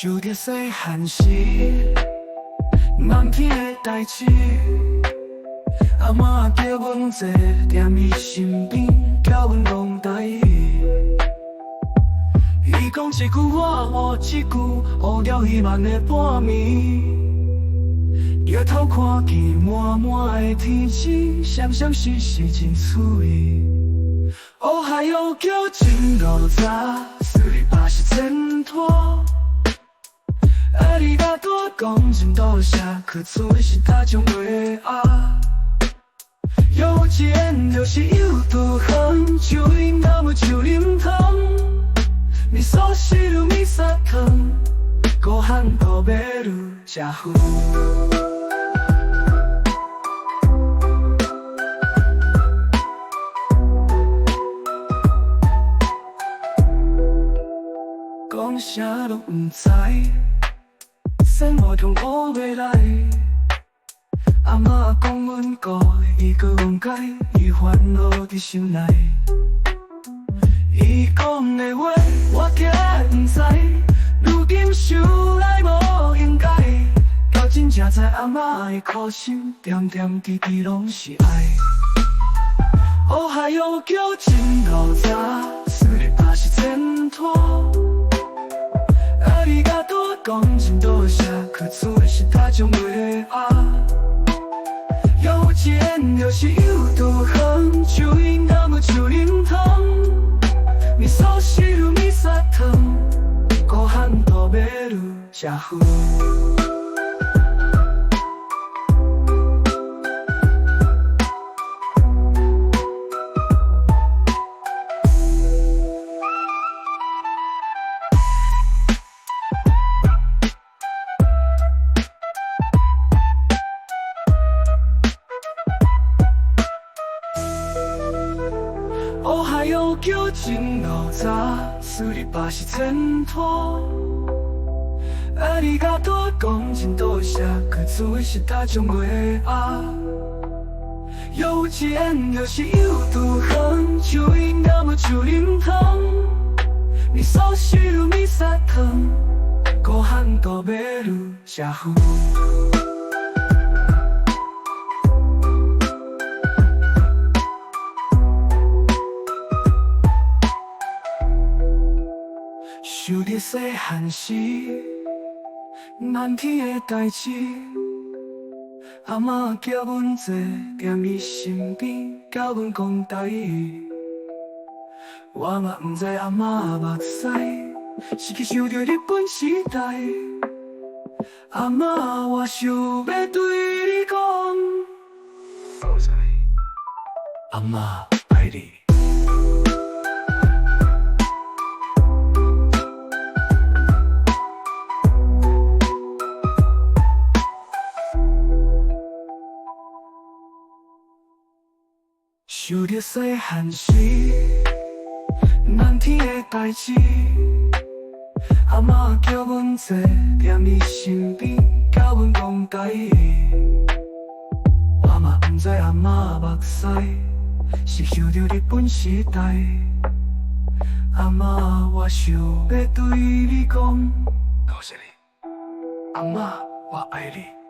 想着细汉时，漫天的代志，阿嬷叫阮坐踮伊身边，教阮讲台语。伊讲一句我学一句，学了伊慢的半暝。抬头看见满满的天星，闪闪烁烁真趣味。哦嗨哟叫真古早，斯里巴是挣脱。ありがとう讲真多谢，可做的是大众话啊。幼稚園就是有多遠，就應那麼就啉湯。味噌汁味噌湯，ご飯食べる社風。講啥都唔知，生活中學未來。阿嬷講阮個伊個講解，伊煩惱佇心內。伊講的話我聽唔知，如今想來無應該。到真正知阿嬷的苦心，點點滴滴攏是愛。哦嗨喲叫真古早，斯里巴是掙脫。ありがとう講真多謝，可做的是大眾話啊。幼稚園就是有多遠，就應那麼就啉湯。味噌汁味噌湯，ご飯食べる社風。哦嗨哟叫真古早，斯里巴是掙脫。ありがとう講真多謝，可做的是大眾話啊。幼稚園就是有多遠，就應那麼就啉湯。味噌汁味噌湯，ご飯食べる社風。想着細漢時，漫天的代志，阿嬷叫阮坐踮伊身邊，教阮講台語。我嘛不知阿嬷目屎，是去想着日本時代。阿嬷，我想要對你講，阿嬷愛你。想着細漢時，漫天的代志，阿嬷叫阮坐踮伊身邊，教阮講台語。我嘛不知阿嬷目屎，是想着日本時代。阿嬷，我想要對你講，多謝你，阿嬷，我愛你。